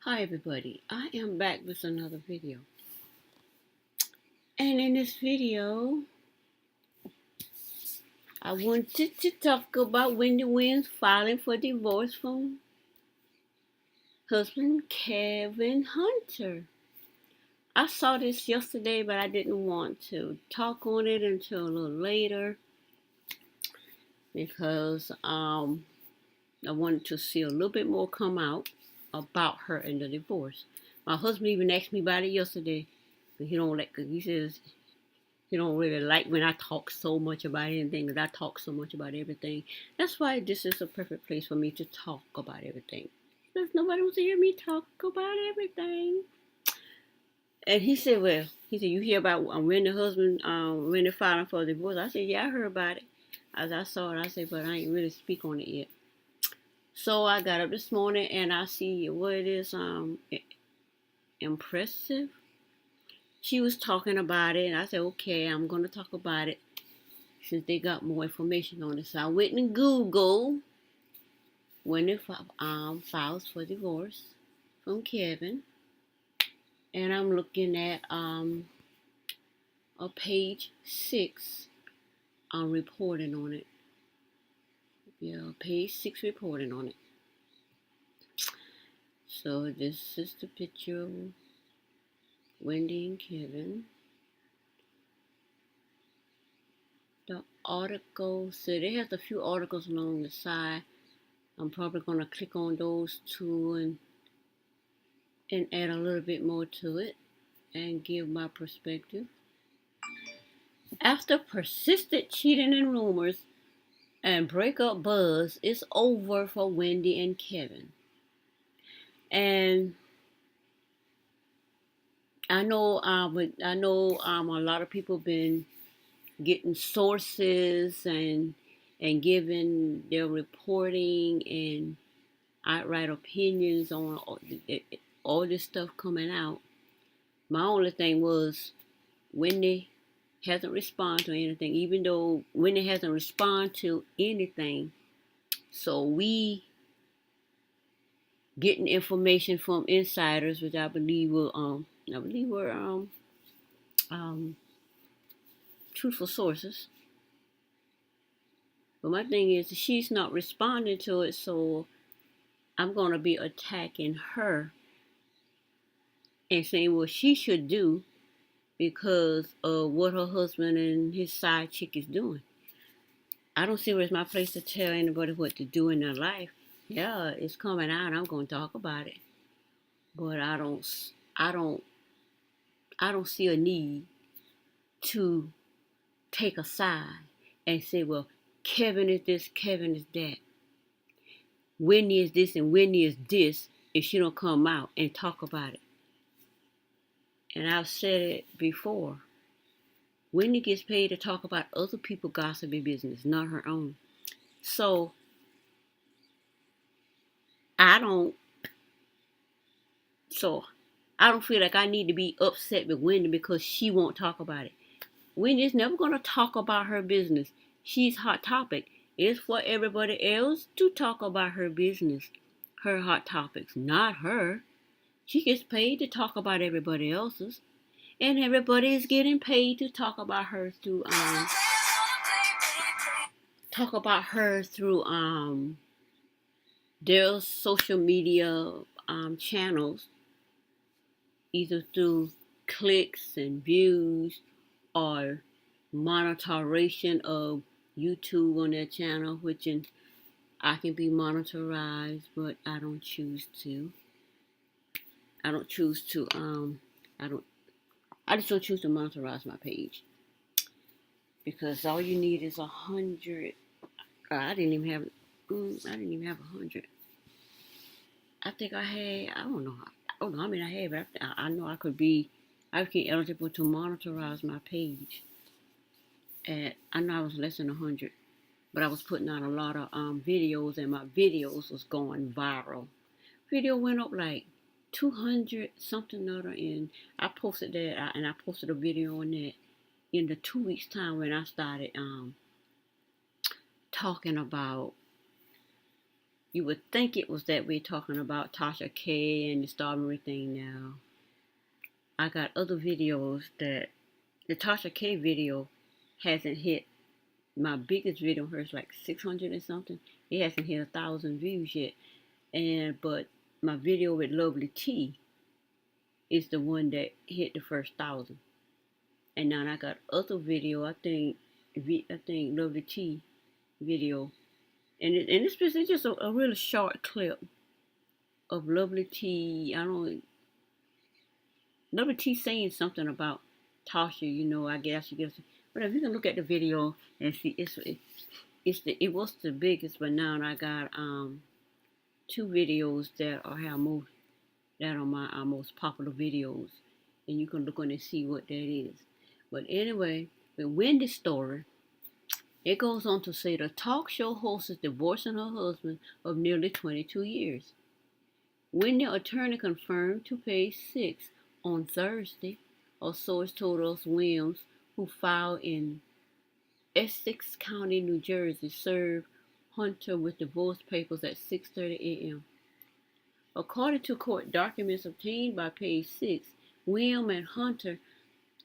Hi everybody, I am back with another video. And in this video, I wanted to talk about Wendy filing for divorce from husband Kevin Hunter. I saw this yesterday, but I didn't want to talk on it until a little later because I wanted to see a little bit more come out about her and the divorce. My husband even asked me about it yesterday, but he says he don't really like when I talk so much about anything, because I talk so much about everything. That's why this is a perfect place for me to talk about everything. Because nobody wants to hear me talk about everything. And he said, you hear about when the husband, when they're filing for a divorce? I said, yeah, I heard about it. As I saw it, I said, but I ain't really speak on it yet. So I got up this morning and I see what it is, impressive. She was talking about it, and I said, okay, I'm going to talk about it since they got more information on it. So I went and Googled when they files for divorce from Kevin, and I'm looking at a page 6 reporting on it. Yeah, page 6 reporting on it. So this is the picture of Wendy and Kevin. The article, so they have a few articles along the side. I'm probably going to click on those two and add a little bit more to it and give my perspective. After persistent cheating and rumors and breakup buzz, it's over for Wendy and Kevin. And I know a lot of people been getting sources and giving their reporting and outright opinions on all this stuff coming out. My only thing was Wendy hasn't responded to anything, even though Wendy hasn't responded to anything. So we getting information from insiders, which I believe were truthful sources. But my thing is, she's not responding to it, so I'm gonna be attacking her and saying what she should do because of what her husband and his side chick is doing. I don't see where it's my place to tell anybody what to do in their life. Yeah, it's coming out. I'm going to talk about it, but I don't see a need to take a side and say, well, Kevin is this, Kevin is that. Wendy is this and Wendy is this if she don't come out and talk about it. And I've said it before. Wendy gets paid to talk about other people's gossipy business, not her own. So I don't feel like I need to be upset with Wendy because she won't talk about it. Wendy's never going to talk about her business. She's hot topic. It's for everybody else to talk about her business, her hot topics, not her. She gets paid to talk about everybody else's, and everybody is getting paid to talk about her through their social media channels, either through clicks and views or monetization of YouTube on their channel, which I can be monetized, but I don't choose to. I just don't choose to monetize my page because all you need is 100. I didn't even have 100. I think I don't know how many I have. But I know I became eligible to monetize my page. I know I was less than 100, but I was putting out a lot of videos, and my videos was going viral. Video went up like 200 something other, and I posted that, and I posted a video on that in the 2 weeks time when I started talking about You would think it was that we're talking about Tasha K and the strawberry thing now. I got other videos that the Tasha K video hasn't hit. My biggest video, hers like 600 and something. It hasn't hit 1,000 views yet. But my video with Lovely T is the one that hit the first 1,000. And now I got other video. I think Lovely T video, and this is just a really short clip of Lovely T. Lovely T saying something about Tasha. I guess you guess. But if you can look at the video and see, it was the biggest, but now I got two videos that are my most popular videos, and you can look on and see what that is. But anyway, with Wendy's story, it goes on to say the talk show host is divorcing her husband of nearly 22 years. Wendy attorney confirmed to Page 6 on Thursday, a source told Us Williams, who filed in Essex County, New Jersey, served Hunter with divorce papers at 6:30 a.m. According to court documents obtained by Page 6, William and Hunter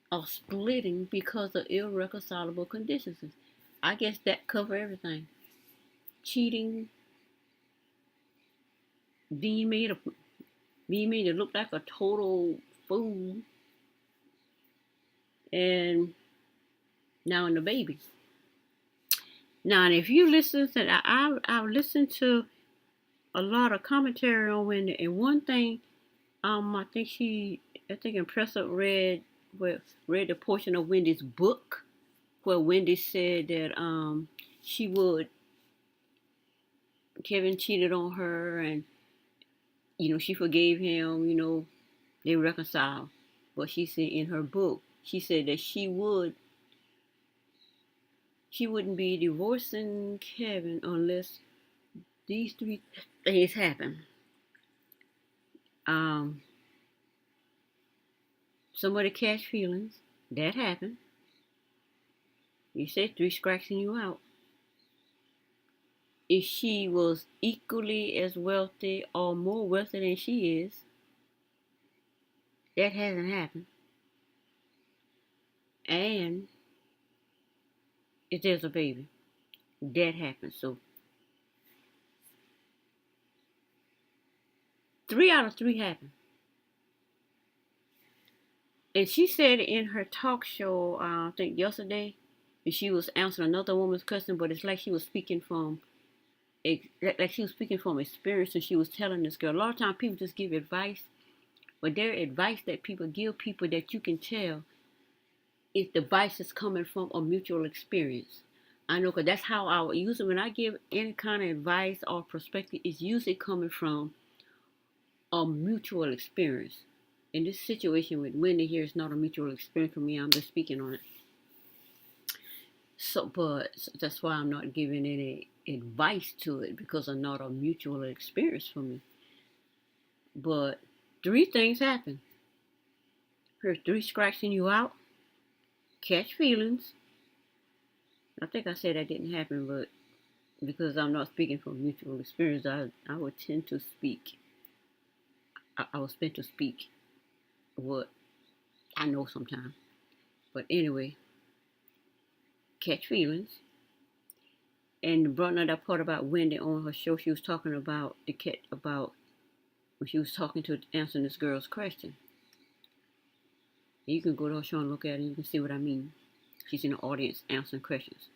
are splitting because of irreconcilable conditions. I guess that covers everything. Cheating, being made to look like a total fool, and now in the baby. Now, if you listen to, I've listened to a lot of commentary on Wendy, and one thing, I think Impressive read the portion of Wendy's book where Wendy said that Kevin cheated on her, and she forgave him, they reconciled. But she said in her book, she said that she wouldn't be divorcing Kevin unless these three things happen. Somebody catch feelings. That happened. You said 3 scratching you out. If she was equally as wealthy or more wealthy than she is, that hasn't happened. And if there's a baby, that happened. So 3 out of 3 happened. And she said in her talk show, I think yesterday, she was answering another woman's question, but it's like she was speaking from experience, and she was telling this girl. A lot of times people just give advice, but there are advice that people give people that you can tell if the advice is coming from a mutual experience. I know, because that's how I use it when I give any kind of advice or perspective. It's usually coming from a mutual experience. In this situation with Wendy here, it's not a mutual experience for me. I'm just speaking on it. But that's why I'm not giving any advice to it, because it's not a mutual experience for me. But 3 things happen. Her 3 scratching you out, catch feelings. I think I said that didn't happen, but because I'm not speaking from mutual experience, I would tend to speak. I was meant to speak what I know sometimes. But anyway, catch feelings. And brought another part about Wendy on her show. She was talking about when she was answering this girl's question. And you can go to her show and look at it, and you can see what I mean. She's in the audience answering questions.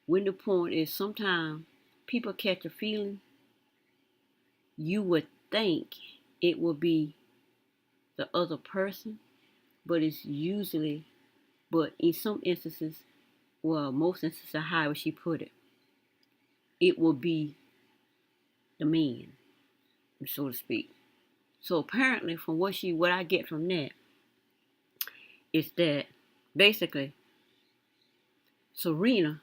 When the point is, sometimes people catch a feeling, you would think it will be the other person, but in some instances, most instances, however she put it, it will be the man, so to speak. So apparently, from what I get from that is that basically Serena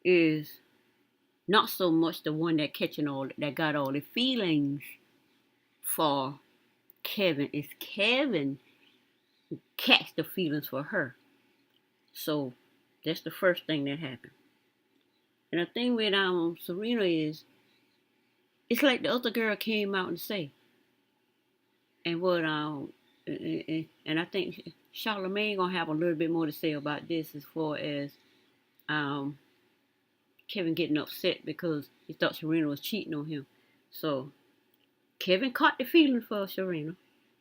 is not so much the one that got all the feelings for Kevin. It's Kevin catch the feelings for her. So that's the first thing that happened. And the thing with Serena is, it's like the other girl came out and say, and what and I think Charlamagne gonna have a little bit more to say about this as far as um Kevin getting upset because he thought Serena was cheating on him. So Kevin caught the feeling for Serena.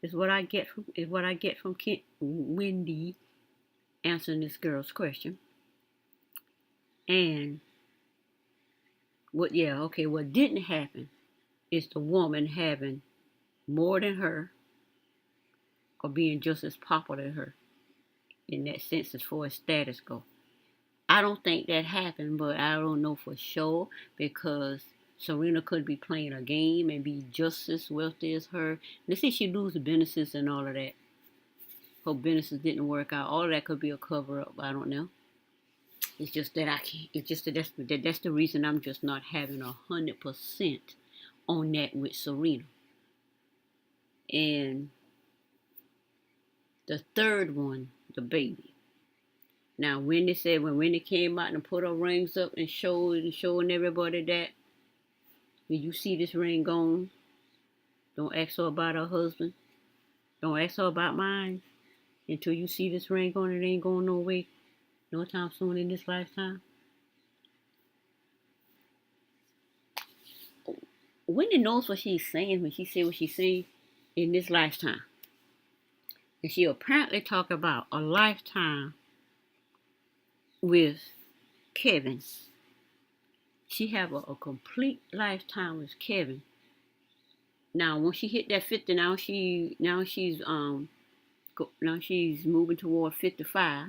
Is what I get from Wendy answering this girl's question. And what didn't happen is the woman having more than her or being just as popular as her in that sense as far as status go. I don't think that happened, but I don't know for sure because Serena could be playing a game and be just as wealthy as her. Let's say she loses businesses and all of that. Her businesses didn't work out. All of that could be a cover up. I don't know. It's just that I can't. It's just that that's the reason I'm just not having 100% on that with Serena. And the third one, the baby. Now, Wendy said when Wendy came out and put her rings up and showing everybody that, when you see this ring gone, don't ask her about her husband. Don't ask her about mine. Until you see this ring on, it ain't going no way. No time soon in this lifetime. Wendy knows what she's saying when she said what she's saying in this lifetime. And she apparently talked about a lifetime with Kevin. She have a complete lifetime with Kevin. Now, when she hit that 50, now she's moving toward 55,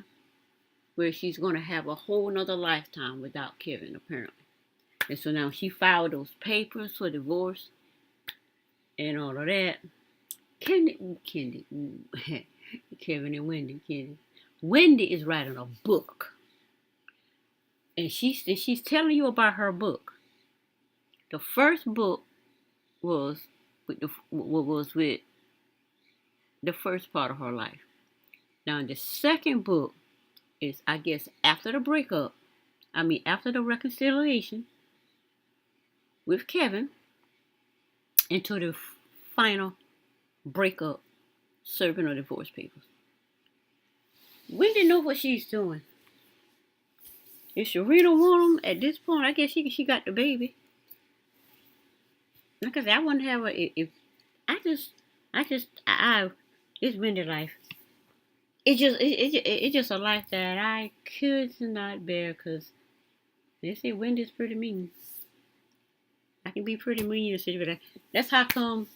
where she's gonna have a whole nother lifetime without Kevin, apparently. And so now she filed those papers for divorce and all of that. Kevin and Wendy. Wendy is writing a book. And she's telling you about her book. The first book was with the first part of her life. Now the second book is, I guess, after the breakup. After the reconciliation with Kevin into the final breakup, serving of divorce papers. Wendy know what she's doing. If Serena want him at this point, I guess she got the baby. Like I said, I wouldn't have if it's Wendy life. It's just a life that I could not bear because they say Wendy's pretty mean. I can be pretty mean and shit, but that's how come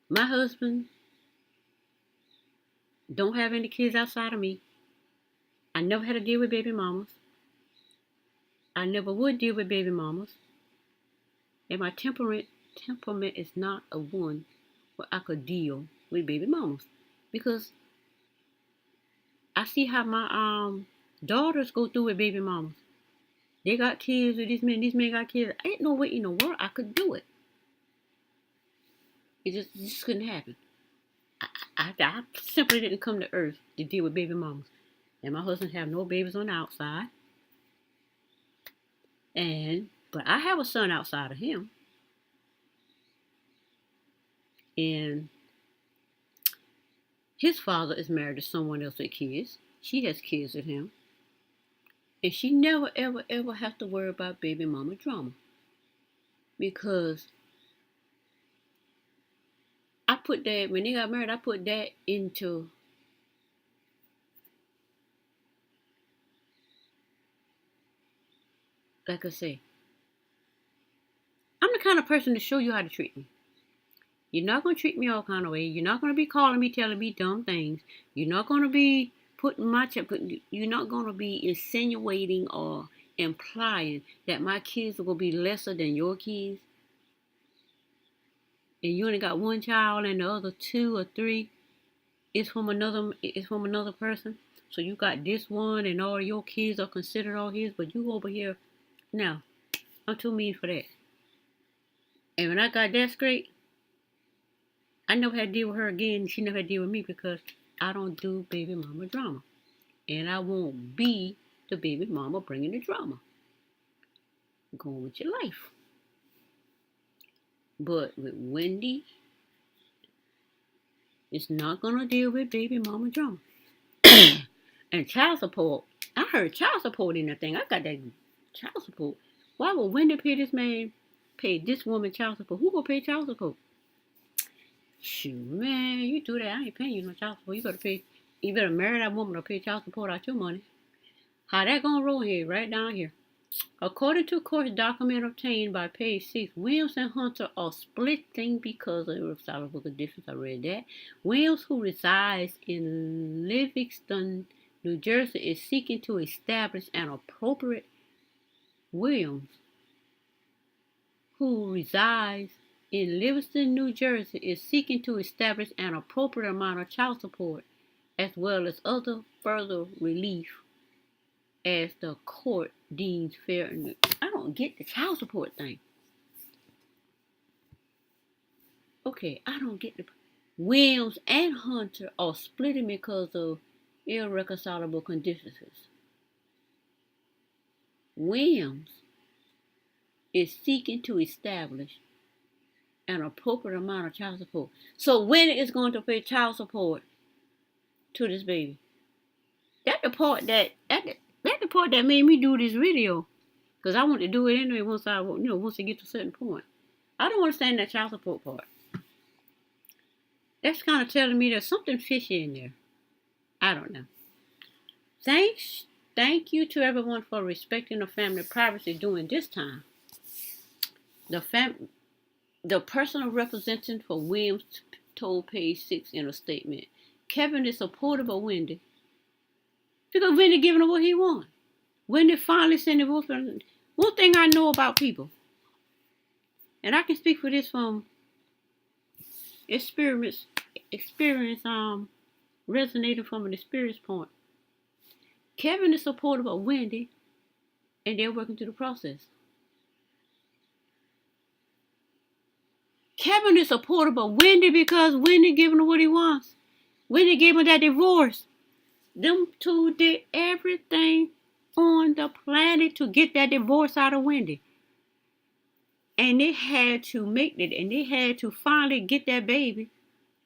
my husband don't have any kids outside of me. I never had to deal with baby mamas. I never would deal with baby mamas. And my temperament is not a one where I could deal with baby mamas. Because I see how my daughters go through with baby mamas. They got kids with these men got kids. Ain't no way in the world I could do it. It just couldn't happen. I simply didn't come to earth to deal with baby mamas. And my husband have no babies on the outside. But I have a son outside of him. And his father is married to someone else with kids. She has kids with him. And she never, ever, ever has to worry about baby mama drama. Because I put that, when they got married, I put that into like I say, I'm the kind of person to show you how to treat me. You're not going to treat me all kind of way. You're not going to be calling me, telling me dumb things. You're not going to be you're not going to be insinuating or implying that my kids are going to be lesser than your kids. And you only got one child and the other 2 or 3 is from another person. So you got this one and all your kids are considered all his, but you over here. No, I'm too mean for that. And when I got that straight, I never had to deal with her again. She never had to deal with me because I don't do baby mama drama. And I won't be the baby mama bringing the drama. Go on with your life. But with Wendy, it's not going to deal with baby mama drama. And child support. I heard child support in that thing. I got that child support. Why would Wendy pay this woman child support? Who gonna pay child support? Shoot, man, you do that. I ain't paying you no child support. You better marry that woman to pay child support out your money. How that gonna roll here? Right down here. According to court document obtained by page 6, Williams and Hunter are splitting because of irreconcilable difference. I read that. Williams, who resides in Livingston, New Jersey, is seeking to establish an appropriate Williams, who resides in Livingston, New Jersey, is seeking to establish an appropriate amount of child support, as well as other further relief as the court deems fair. And I don't get the child support thing. Okay, I don't get the... Williams and Hunter are splitting because of irreconcilable differences. Williams is seeking to establish an appropriate amount of child support. So when is going to pay child support to this baby? That's the part that made me do this video, because I want to do it anyway once it gets to a certain point. I don't understand that child support part. That's kind of telling me there's something fishy in there. I don't know. Thank you to everyone for respecting the family privacy during this time. The personal representative for Williams told page 6 in a statement, Kevin is supportive of Wendy because Wendy giving him what he wants. Wendy finally sent divorce. One thing I know about people, and I can speak for this from experience resonating from an experience point. Kevin is supportive of Wendy, and they're working through the process. Kevin is supportive of Wendy because Wendy giving him what he wants. Wendy gave him that divorce. Them two did everything on the planet to get that divorce out of Wendy. And they had to make it, and they had to finally get that baby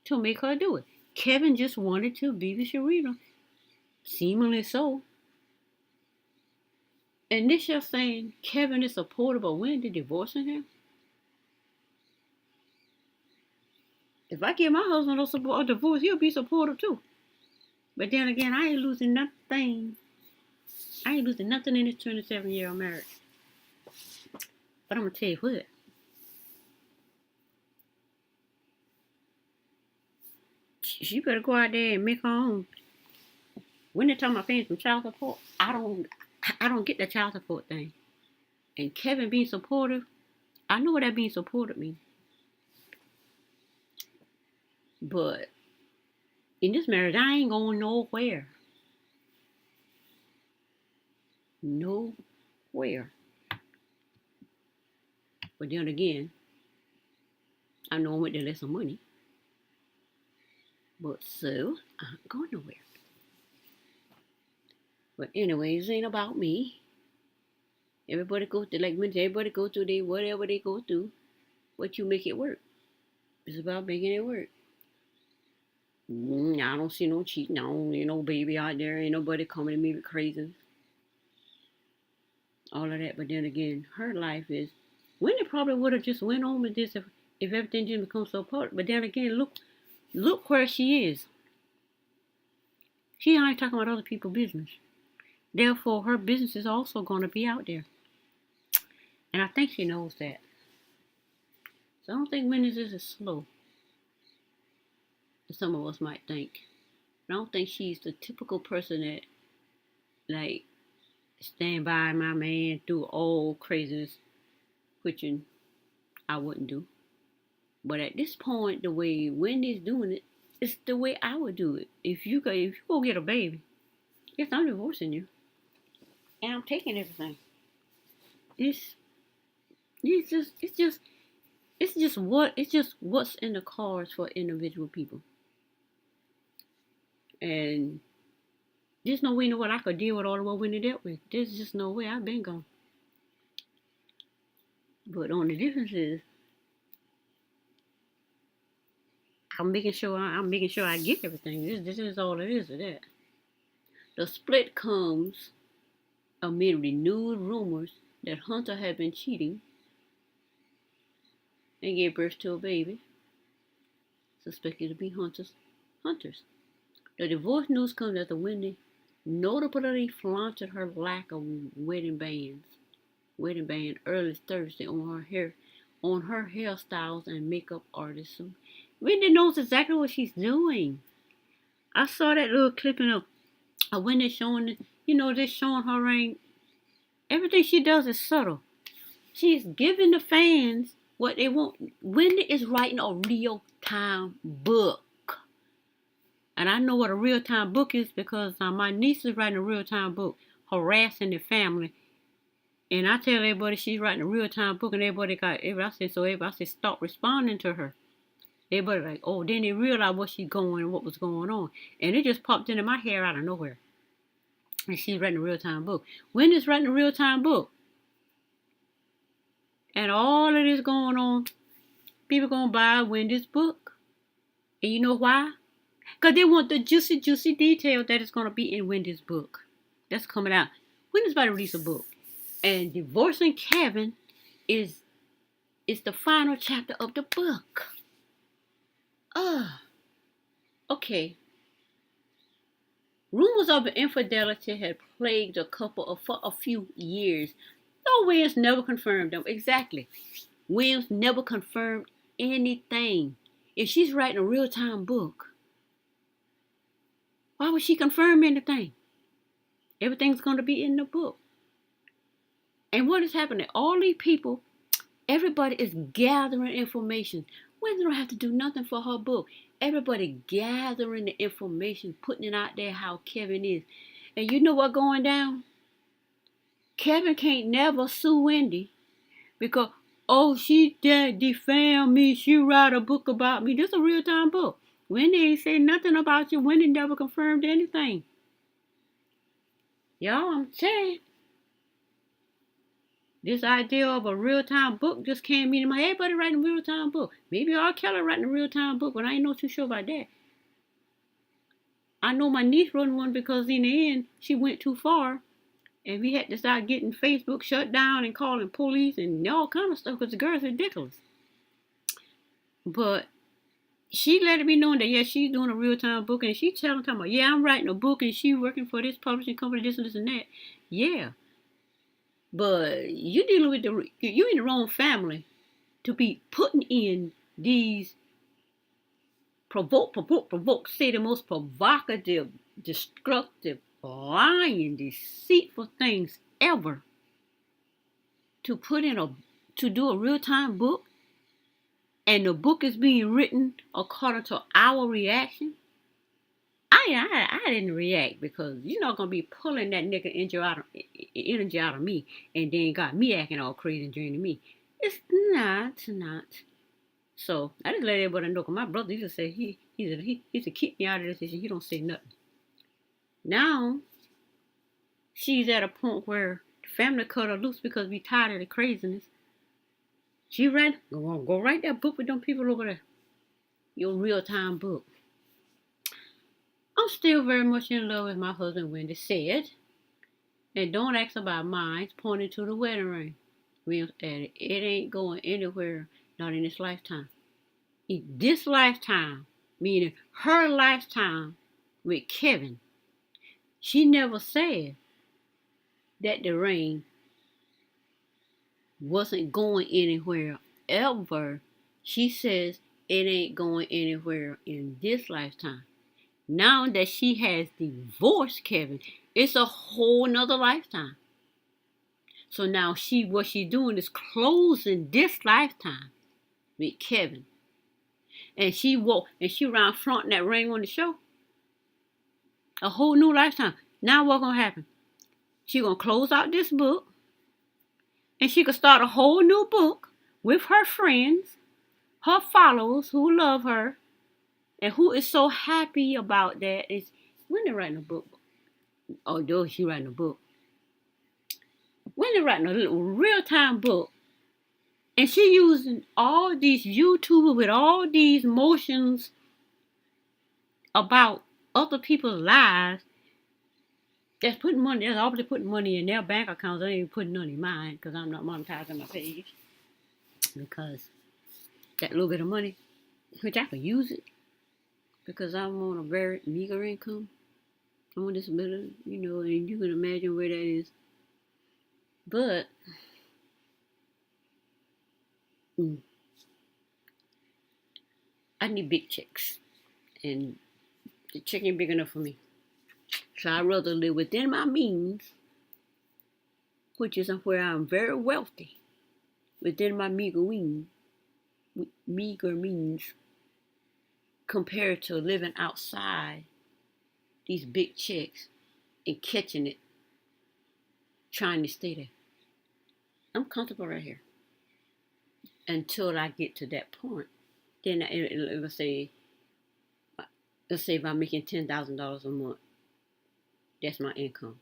to make her do it. Kevin just wanted to be with Sharita. Seemingly so. And this you're saying Kevin is supportive of Wendy divorcing him? If I give my husband a divorce, he'll be supportive too. But then again, I ain't losing nothing. I ain't losing nothing in this 27-year-old marriage. But I'm going to tell you what. She better go out there and make her own. When they're talking about paying some child support, I don't get that child support thing. And Kevin being supportive, I know what that being supportive means. But in this marriage, I ain't going nowhere. Nowhere. But then again, I know I went there to let some money. But so, I ain't going nowhere. But anyways, it ain't about me. Everybody go through, everybody go through whatever they go through. But you make it work. It's about making it work. I don't see no cheating. I don't see no baby out there. Ain't nobody coming to me with crazy. All of that. But then again, her life is... Wendy probably would have just went on with this if everything didn't become so important. But then again, look where she is. She ain't talking about other people's business. Therefore, her business is also going to be out there. And I think she knows that. So I don't think Wendys is as slow as some of us might think. I don't think she's the typical person that, like, stand by my man through all craziness, which I wouldn't do. But at this point, the way Wendy's doing it, it's the way I would do it. If you go get a baby, yes, I'm divorcing you, and I'm taking everything. It's just what's in the cards for individual people. And There's no way in the world I could deal with all the what Wendy dealt with. There's just no way. I've been gone. But the only difference is I'm making sure I get everything. This is all it is to that. The split comes amid renewed rumors that Hunter had been cheating and gave birth to a baby suspected to be Hunter's. The divorce news comes after Wendy notably flaunted her lack of wedding band early Thursday on her hairstyles and makeup artist. So Wendy knows exactly what she's doing. I saw that little clipping of Wendy showing, just showing her ring. Everything she does is subtle. She's giving the fans what they want. Wendy is writing a real-time book. And I know what a real-time book is because my niece is writing a real-time book, harassing the family. And I tell everybody she's writing a real-time book, and I said, stop responding to her. Everybody like, oh, then they realized what was going on. And it just popped into my hair out of nowhere. And she's writing a real-time book. Wendy's writing a real-time book. And all of this going on, people going to buy Wendy's book. And you know why? Because they want the juicy detail that is going to be in Wendy's book. That's coming out. Wendy's about to release a book. And Divorcing Kevin is the final chapter of the book. Okay. Rumors of infidelity had plagued the couple for a few years, though Williams never confirmed them. Exactly. Williams never confirmed anything. If she's writing a real-time book, why would she confirm anything? Everything's going to be in the book. And what is happening? All these people, everybody is gathering information. Wendy don't have to do nothing for her book. Everybody gathering the information, putting it out there how Kevin is. And you know what going down? Kevin can't never sue Wendy because, she defamed me. She wrote a book about me. This is a real-time book. Wendy ain't say nothing about you. Wendy never confirmed anything. Y'all, I'm saying. This idea of a real-time book just came into my head. Everybody writing a real-time book. Maybe R. Kelly writing a real-time book, but I ain't no too sure about that. I know my niece wrote one because in the end, she went too far. And we had to start getting Facebook shut down and calling police and all kind of stuff because the girl's ridiculous. But she let it be known that, she's doing a real-time book. And she talking about, I'm writing a book and she working for this publishing company, this and this and that. Yeah. But you dealing with you in the wrong family to be putting in these provoke, say the most provocative, destructive, lying, deceitful things ever to do a real-time book, and the book is being written according to our reaction. I didn't react because you're not gonna be pulling that nigga energy out of me and then got me acting all crazy and draining me. It's not. So I just let everybody know. Cause my brother used to say he used to keep me out of this issue. He don't say nothing. Now she's at a point where the family cut her loose because we tired of the craziness. She go write that book with them people over there. Your real-time book. I'm still very much in love with my husband, Wendy said. And don't ask about mine, pointing to the wedding ring. Williams added, it ain't going anywhere, not in this lifetime. In this lifetime, meaning her lifetime with Kevin, she never said that the ring wasn't going anywhere ever. She says it ain't going anywhere in this lifetime. Now that she has divorced Kevin, it's a whole nother lifetime. So now what she's doing is closing this lifetime with Kevin. And she around flaunting that ring on the show. A whole new lifetime. Now what's gonna happen? She gonna close out this book, and she could start a whole new book with her friends, her followers who love her. And who is so happy about that is Wendy writing a book. although she writing a book. Wendy writing a little real-time book, and she using all these YouTubers with all these motions about other people's lives. That's putting money. That's obviously putting money in their bank accounts. I ain't even putting none in mine because I'm not monetizing my page. Because that little bit of money, which I could use it, because I'm on a very meager income. I'm on disability, and you can imagine where that is. But I need big checks, and the check ain't big enough for me. So I'd rather live within my means, which is where I'm very wealthy, within my meager means, compared to living outside these big checks and catching it, trying to stay there. I'm comfortable right here until I get to that point. Then let's say if I'm making $10,000 a month, that's my income.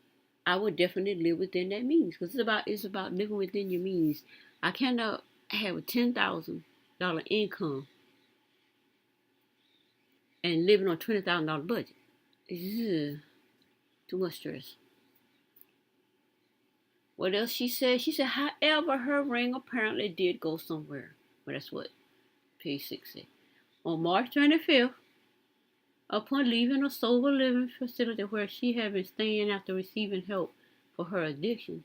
I would definitely live within that means, because it's about living within your means. I cannot have a $10,000 income and living on $20,000 budget. Ugh, too much stress. What else she said? She said, however, her ring apparently did go somewhere. Well, that's what page 6 said. On March 25th, upon leaving a sober living facility where she had been staying after receiving help for her addiction.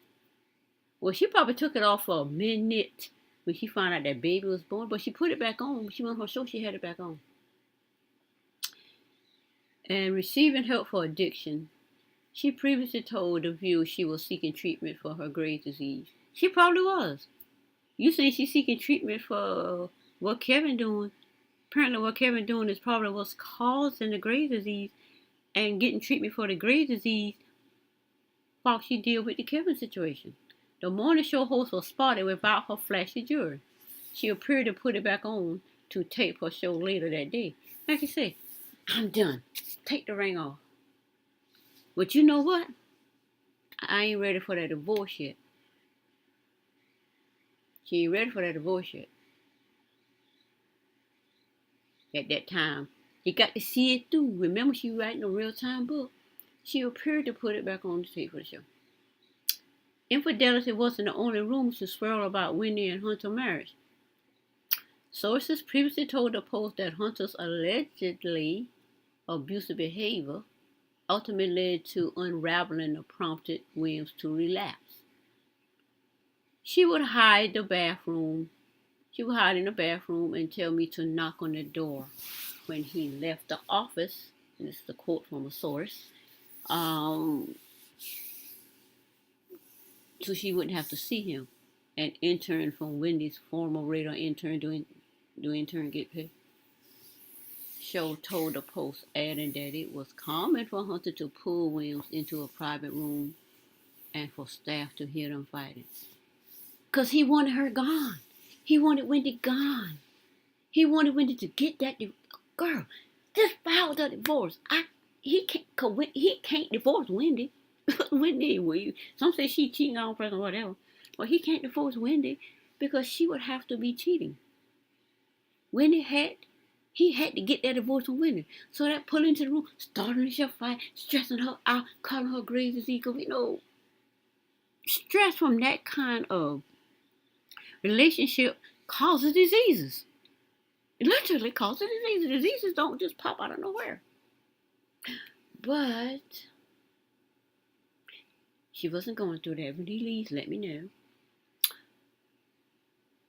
Well, she probably took it off for a minute when she found out that baby was born, but she put it back on. She went on her show, she had it back on. And receiving help for addiction. She previously told The View she was seeking treatment for her Graves' disease. She probably was. You think she's seeking treatment for what Kevin doing? Apparently what Kevin doing is probably what's causing the Graves' disease, and getting treatment for the Graves' disease while she deal with the Kevin situation. The morning show host was spotted without her flashy jewelry. She appeared to put it back on to tape her show later that day. Like I said, I'm done. Take the ring off. But you know what? I ain't ready for that divorce yet. She ain't ready for that divorce yet. At that time, you got to see it through. Remember, she writing a RealTime book. She appeared to put it back on the tape for the show. Infidelity wasn't the only rumors to swirl about Wendy and Hunter's marriage. Sources previously told the Post that Hunter's allegedly abusive behavior ultimately led to unraveling that prompted Williams to relapse. She would hide in the bathroom and tell me to knock on the door when he left the office. This is a quote from a source. So she wouldn't have to see him. An intern from Wendy's, former radar intern, do intern get paid? Show told the Post, adding that it was common for Hunter to pull Williams into a private room and for staff to hear them fighting. Because he wanted her gone. He wanted Wendy gone. He wanted Wendy to get that girl. Just file the divorce. He can't divorce Wendy. Wendy, some say she cheating on person, whatever. But he can't divorce Wendy because she would have to be cheating. He had to get that divorce from Wendy. So that pull into the room, starting a fight, stressing her out, calling her Graves' disease. Stress from that kind of relationship causes diseases. It literally causes diseases. Diseases don't just pop out of nowhere. But she wasn't going through that. When he leaves, let me know.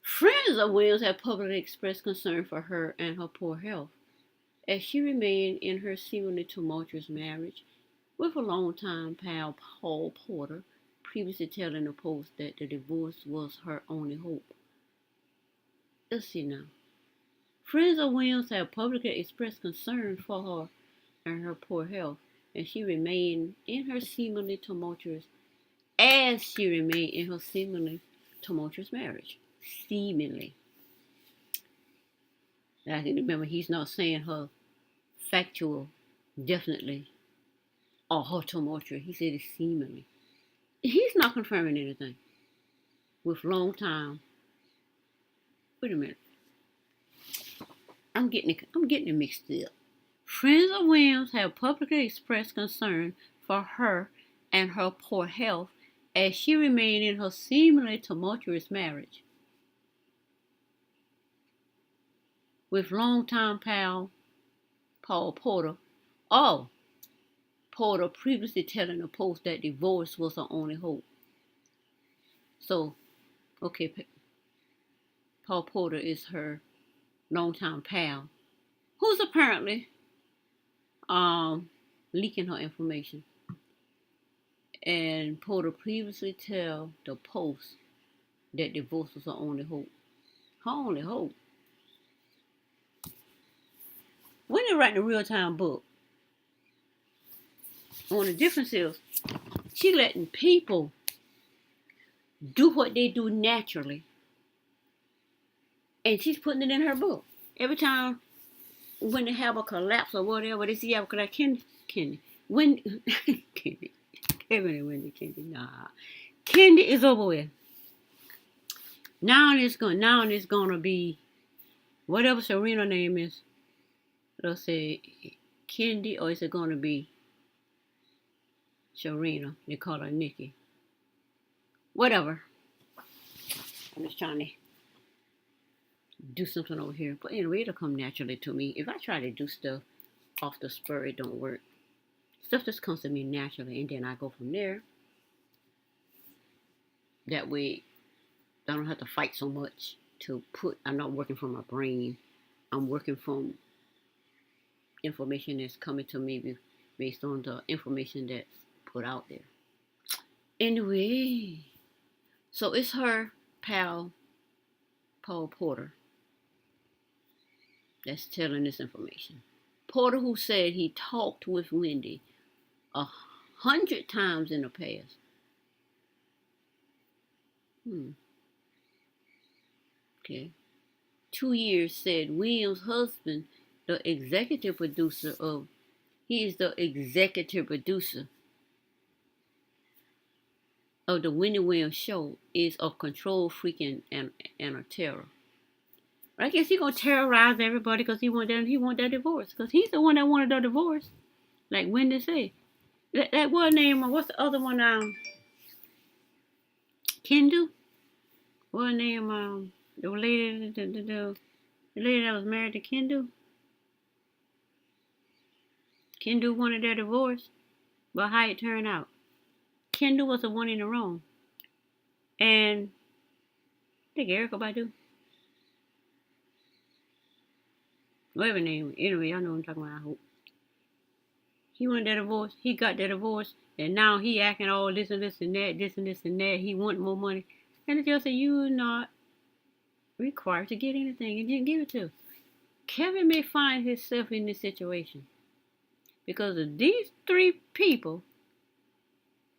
Friends of Williams have publicly expressed concern for her and her poor health as she remained in her seemingly tumultuous marriage with a longtime pal, Paul Porter, previously telling the Post that the divorce was her only hope. Let's see now. Friends of Williams have publicly expressed concern for her and her poor health as she remained in her seemingly tumultuous marriage. Seemingly. I think, remember, he's not saying her factual, definitely. or her tumultuous. He said it's seemingly. He's not confirming anything. With long time. Wait a minute. I'm getting it mixed up. Friends of Williams have publicly expressed concern for her and her poor health as she remained in her seemingly tumultuous marriage with longtime pal Paul Porter. Oh, Porter previously telling the Post that divorce was her only hope. So, okay, Paul Porter is her longtime pal, who's apparently leaking her information. And Porter previously tell the Post that divorce was her only hope. Her only hope. When they write the RealTime book, on the difference is she letting people do what they do naturally, and she's putting it in her book. Every time when they have a collapse or whatever, they see have a collapse. Kendi, when Kendi, Kevin and Wendy, Kendi, nah, Kendi is over with. Now it's gonna be whatever Serena name is. Let's say Kendi, or is it gonna be Serena? They call her Nikki. Whatever. I'm just trying to do something over here. But anyway, it'll come naturally to me. If I try to do stuff off the spur, it don't work. Stuff just comes to me naturally, and then I go from there. That way, I don't have to fight so much to put. I'm not working from my brain. I'm working from information that's coming to me based on the information that's put out there. Anyway, so it's her pal, Paul Porter, that's telling this information. Porter, who said he talked with Wendy 100 times in the past. Okay. 2 years, said Williams' husband, the executive producer of, he is the executive producer of the Wendy Williams show, is a control freak and a terror. I guess he's gonna terrorize everybody because he want that divorce. Because he's the one that wanted the divorce. Like Wendy said. That one name, what's the other one? Kendu? What name? The lady, the lady that was married to Kendu? Kendu wanted their divorce, but how it turned out. Kendu was the one in the wrong. And I think Erica Badu. Whatever name. Anyway, I know what I'm talking about, I hope. He wanted that divorce. He got that divorce. And now he acting all this and this and that, this and this and that. He wanted more money. And the judge said, you're not required to get anything. And didn't give it to him. Kevin may find himself in this situation. Because of these three people,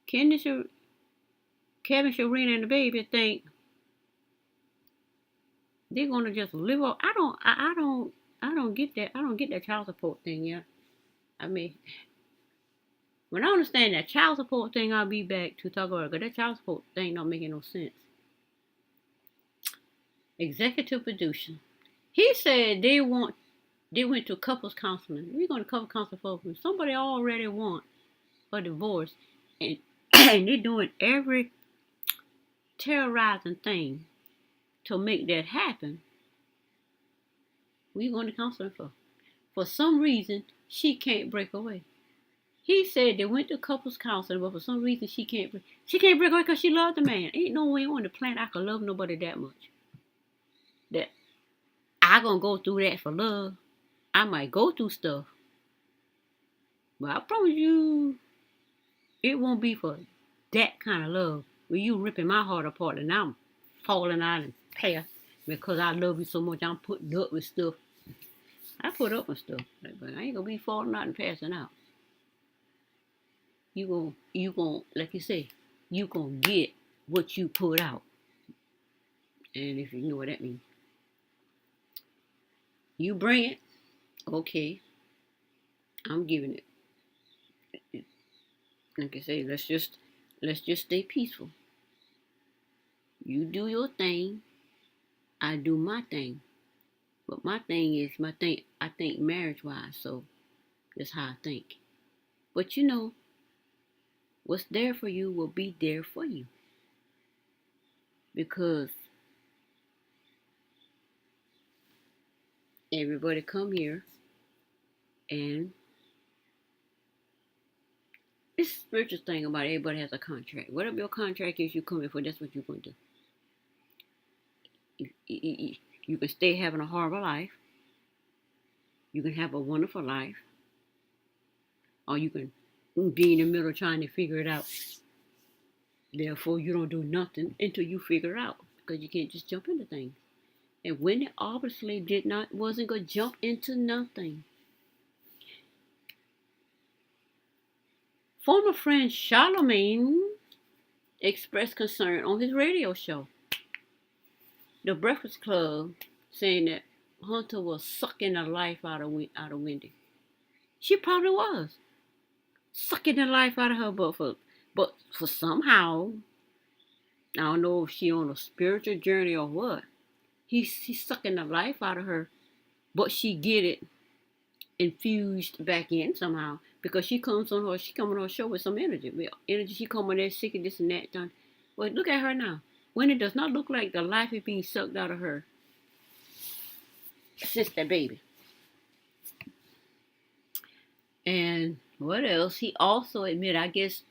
Kevin, Serena, and the baby think they're gonna just live up. I don't get that. I don't get that child support thing yet. I mean, when I understand that child support thing, I'll be back to talk about it. Because that child support thing not making no sense. Executive producer. He said they went to couples counseling. We're going to couples counseling for somebody already want a divorce, and they're doing every terrorizing thing to make that happen. What are you going to counseling for? For some reason, she can't break away. He said they went to couples counseling, but for some reason she can't break away because she loved the man. Ain't no way on the planet I could love nobody that much. That I gonna go through that for love. I might go through stuff, but I promise you, it won't be for that kind of love. Where you ripping my heart apart and I'm falling out and past because I love you so much. I'm putting up with stuff. I put up with stuff, but I ain't gonna be falling out and passing out. You gon' like you say, you gonna get what you put out. And if you know what that means. You bring it, okay, I'm giving it. Like I say, let's just stay peaceful. You do your thing, I do my thing. But my thing is my thing. I think marriage wise, so that's how I think. But what's there for you will be there for you because everybody come here and it's spiritual thing about it. Everybody has a contract. Whatever your contract is, you come in for. That's what you're going to do. You can stay having a horrible life. You can have a wonderful life, or you can be in the middle trying to figure it out. Therefore, you don't do nothing until you figure it out because you can't just jump into things. And Wendy obviously wasn't gonna jump into nothing. Former friend Charlemagne expressed concern on his radio show, The Breakfast Club, saying that Hunter was sucking the life out of Wendy. She probably was sucking the life out of her, but for somehow, I don't know if she on a spiritual journey or what. He's sucking the life out of her, but she get it infused back in somehow because she come on her show with some energy. She come on there sick of this and that. Done. Well, look at her now. Wendy does not look like the life is being sucked out of her since that baby. And what else? He also admitted, I guess,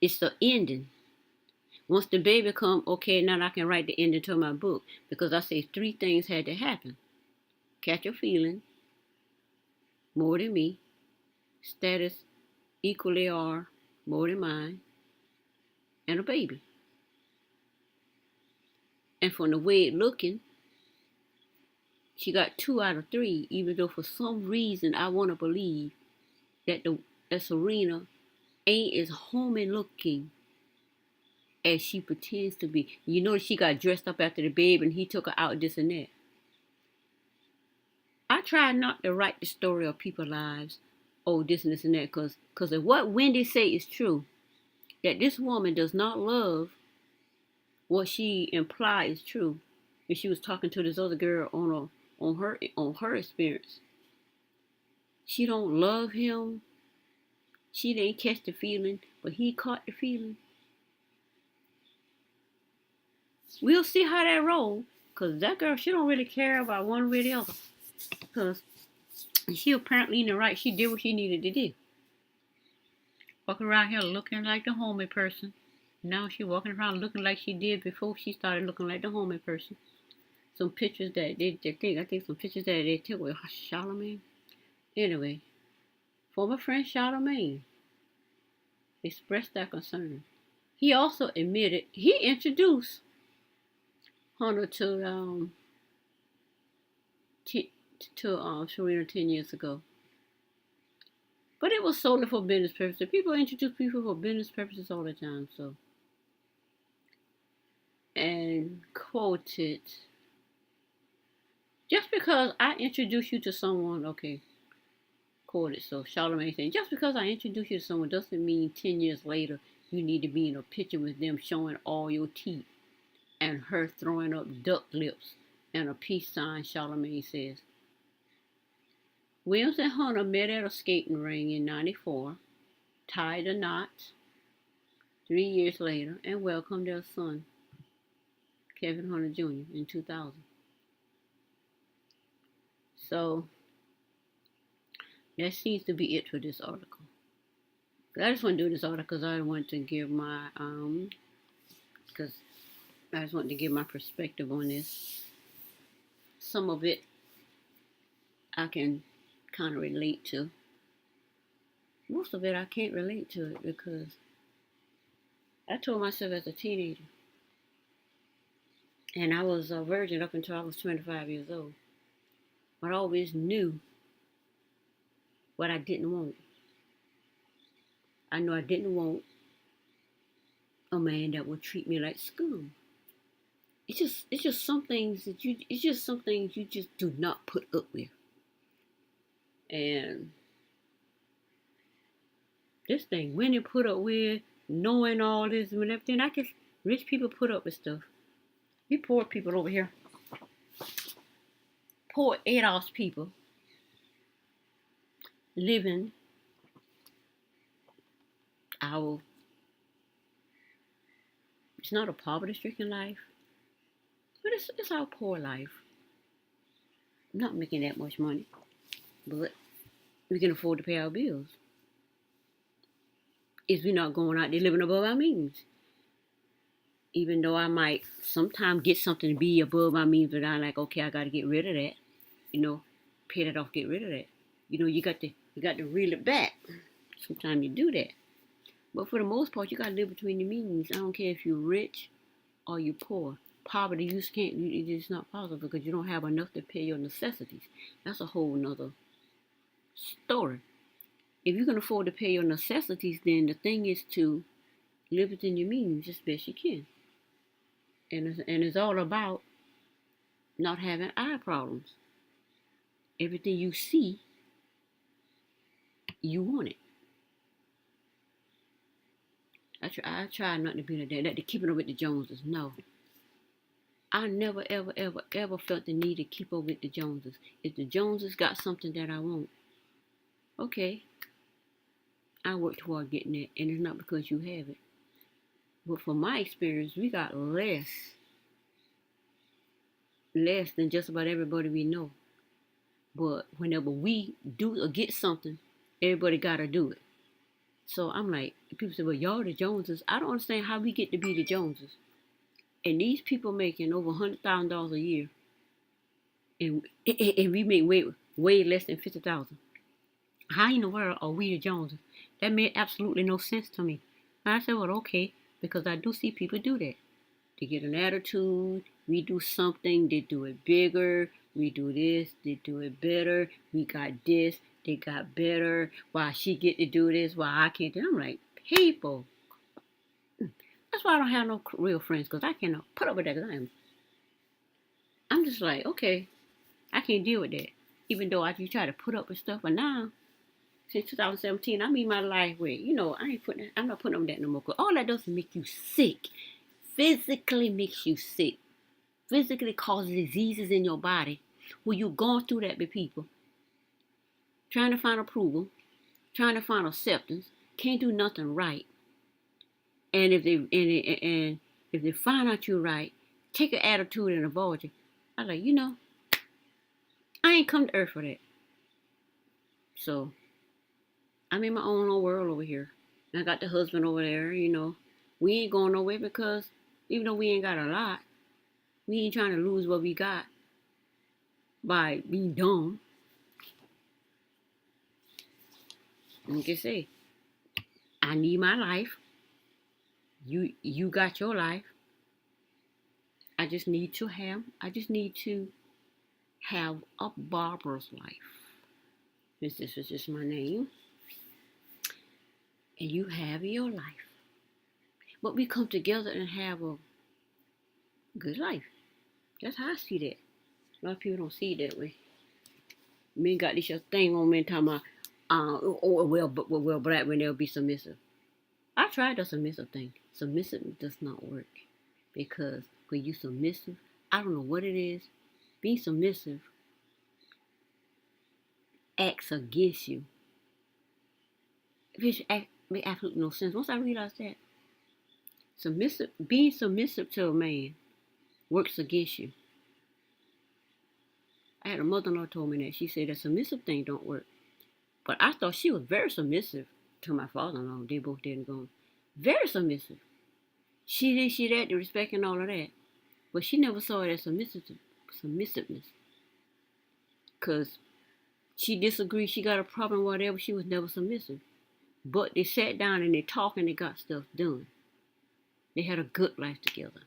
it's the ending. Once the baby come, okay, now I can write the ending to my book because I say 3 things had to happen: catch a feeling, more than me, status equally or more than mine, and a baby. And from the way it looking, she got 2 out of 3, even though for some reason I want to believe that Serena ain't as homey looking as she pretends to be. You know she got dressed up after the baby and he took her out this and that. I try not to write the story of people's lives, oh this and this and that, because if what Wendy say is true, that this woman does not love what she implied is true, and she was talking to this other girl on her experience. She don't love him. She didn't catch the feeling, but he caught the feeling. We'll see how that roll, because that girl, she don't really care about one way or the other. Because she apparently in the right, she did what she needed to do. Walking around here looking like the homey person. Now she walking around looking like she did before she started looking like the homey person. Some pictures that I think some pictures that they took with Charlemagne. Anyway, former friend Charlemagne expressed that concern. He also admitted he introduced Hunter to Serena 10 years ago. But it was solely for business purposes. People introduce people for business purposes all the time, so. And quoted, just because I introduce you to someone, okay, quoted, so Charlemagne saying, just because I introduce you to someone doesn't mean 10 years later you need to be in a picture with them showing all your teeth and her throwing up duck lips and a peace sign, Charlemagne says. Williams and Hunter met at a skating ring in '94, tied a knot 3 years later, and welcomed their son, Kevin Hunter Jr., in 2000. So, that seems to be it for this article. I just want to do this article because I want to give my, because I just want to give my perspective on this. Some of it I can kind of relate to. Most of it I can't relate to it because I told myself as a teenager, and I was a virgin up until I was 25 years old, but I always knew what I didn't want. I know I didn't want a man that would treat me like scum. It's just some things that you just do not put up with. And This thing Wendy put up with, knowing all this and everything. I guess rich people put up with stuff. We poor people over here, poor ADOS people, living our, it's not a poverty-stricken life, but it's our poor life. I'm not making that much money, but we can afford to pay our bills. If we're not going out there living above our means. Even though I might sometimes get something to be above my means, but I'm like, okay, I got to get rid of that. Pay that off, get rid of that. You got to reel it back. Sometimes you do that. But for the most part, you got to live between your means. I don't care if you're rich or you're poor. Poverty, you just can't, it's just not possible because you don't have enough to pay your necessities. That's a whole nother story. If you can afford to pay your necessities, then the thing is to live within your means as best you can. And it's all about not having eye problems. Everything you see, you want it. I try not to be like that. To keep it up with the Joneses. No. I never, ever, ever, ever felt the need to keep up with the Joneses. If the Joneses got something that I want, okay, I work toward getting it, and it's not because you have it. But from my experience, we got less than just about everybody we know. But whenever we do or get something, everybody gotta do it. So I'm like, people say, well, y'all the Joneses. I don't understand how we get to be the Joneses. And these people making over $100,000 a year, and we make way less than $50,000. How in the world are we the Joneses? That made absolutely no sense to me. And I said, well, okay, because I do see people do that. They get an attitude. We do something, they do it bigger. We do this, they do it better. We got this, they got better. Why she get to do this, why I can't do it? I'm like, people. That's why I don't have no real friends, because I cannot put up with that, because I'm just like, okay, I can't deal with that. Even though you try to put up with stuff, but now, since 2017, I'm in my life where, I'm not putting up with that no more, because all that does is make you sick. Physically makes you sick. Physically causes diseases in your body when you're going through that with people. Trying to find approval, trying to find acceptance, can't do nothing right. And if they find out you're right, take an attitude and avoid you. I'm like, I ain't come to earth for that. So I'm in my own little world over here. And I got the husband over there, We ain't going nowhere because even though we ain't got a lot, we ain't trying to lose what we got by being dumb. Like I say, I need my life. You got your life. I just need to have a barber's life. This is just my name. And you have your life. But we come together and have a good life. That's how I see that. A lot of people don't see it that way. Men got this thing on me talking about, black men, they'll be submissive. I tried the submissive thing. Submissive does not work. Because when you submissive, I don't know what it is. Being submissive acts against you. Which makes absolutely no sense. Once I realized that, being submissive to a man works against you. I had a mother-in-law told me that. She said that submissive thing don't work. But I thought she was very submissive to my father-in-law. They both didn't go. Very submissive. She did that, the respect and all of that. But she never saw it as submissiveness. Because she disagreed, she got a problem, whatever, she was never submissive. But they sat down and they talked and they got stuff done. They had a good life together.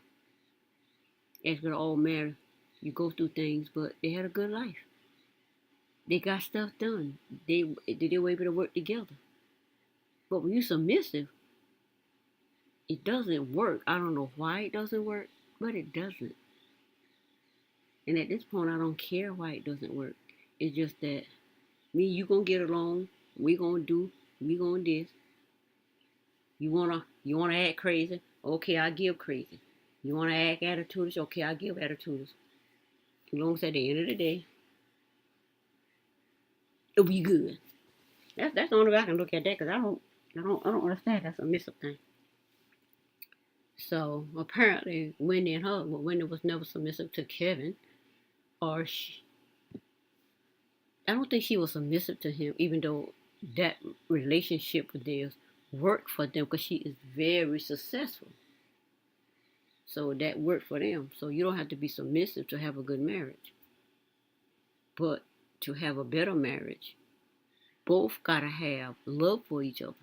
As we're all married, you go through things, but they had a good life. They got stuff done. They were able to work together. But when you're submissive, it doesn't work. I don't know why it doesn't work, but it doesn't. And at this point, I don't care why it doesn't work. It's just that me and you gonna get along. We gonna do this. You wanna act crazy? Okay, I give crazy. You wanna act attitudes? Okay, I give attitudes. As long as at the end of the day, it'll be good. That's the only way I can look at that because I don't understand that submissive thing. So apparently, Wendy was never submissive to Kevin, or I don't think she was submissive to him, even though that relationship with theirs worked for them because she is very successful. So that worked for them. So you don't have to be submissive to have a good marriage. But to have a better marriage, both gotta have love for each other.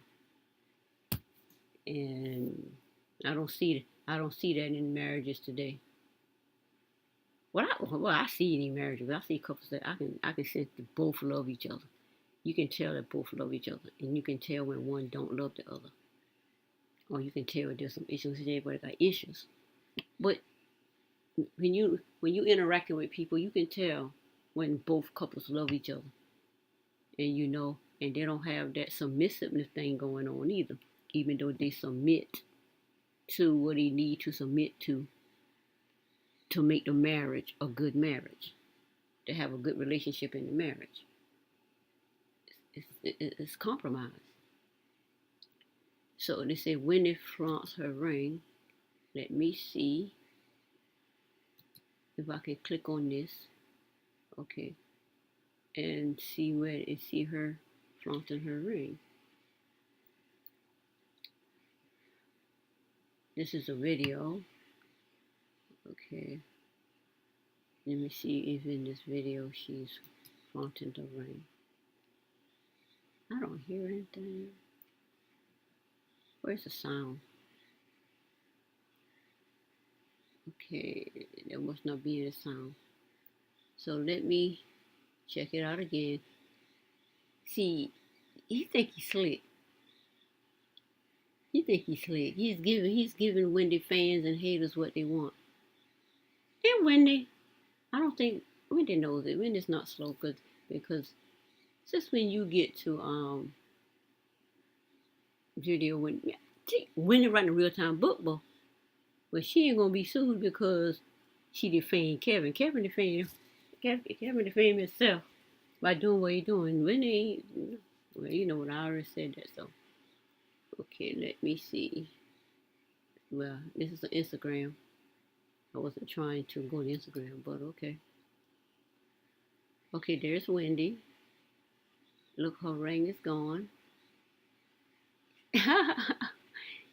And I don't see that in marriages today. I see any marriages. I see couples that I can sense that both love each other. You can tell that both love each other, and you can tell when one don't love the other, or you can tell there's some issues. Everybody got issues, but when you interacting with people, you can tell when both couples love each other, and they don't have that submissiveness thing going on either, even though they submit to what they need to submit to make the marriage a good marriage, to have a good relationship in the marriage. It's compromise. So they say Wendy flaunts her ring. Let me see if I can click on this. Okay. And see her flaunting her ring. This is a video. Okay. Let me see if in this video she's flaunting the ring. I don't hear anything. Where's the sound? Okay, there must not be any sound. So let me check it out again. See, he think he's slick. He's giving Wendy fans and haters what they want. And Wendy, I don't think Wendy knows it. Wendy's not slow because just when you get to video Wendy writing a RealTime book, but she ain't gonna be sued because she defamed Kevin. Kevin defamed himself by doing what he doing. Wendy, well, you know what, I already said that. So okay, let me see. Well, this is an Instagram. I wasn't trying to go to Instagram, but okay. Okay, there's Wendy. Look, her ring is gone.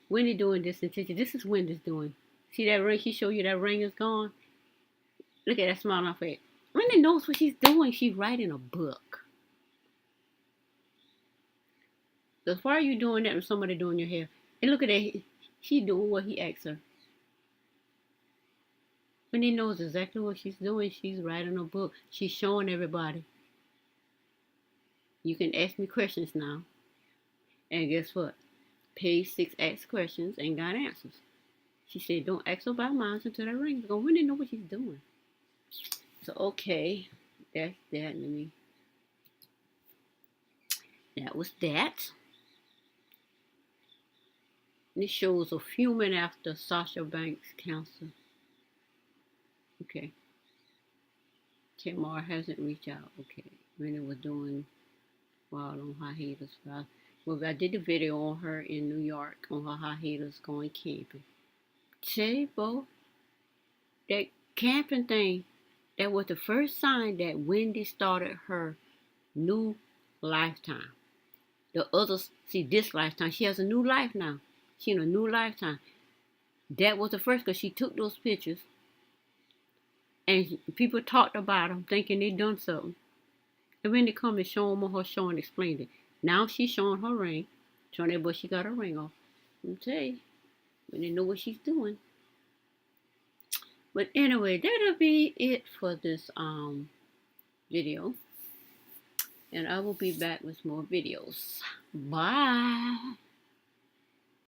Wendy doing this attention. This is Wendy's doing. See that ring? She showed you that ring is gone. Look at that smile on her face. Wendy knows what she's doing. She's writing a book. So why are you doing that with somebody doing your hair? And look at that. She doing what he asked her. Wendy knows exactly what she's doing. She's writing a book. She's showing everybody. You can ask me questions now. And guess what? Page 6 asks questions and got answers. She said, don't ask about mine until that ring is gone. Wendy know what she's doing. So, okay. That's that. That was that. This shows a few minutes after Sasha Banks' cancer. Okay. Tamar hasn't reached out. Okay. Wendy was doing wild on hiatus. Well, I did the video on her in New York on her hiatus going camping. Both, that camping thing, that was the first sign that Wendy started her new lifetime. The others, see, this lifetime, she has a new life now. She in a new lifetime. That was the first because she took those pictures and people talked about them thinking they done something. And when they come and show them on her show and explained it. Now she's showing her ring, showing everybody she got her ring off. I'm tell you, when they know what she's doing. But anyway, that'll be it for this video. And I will be back with more videos. Bye.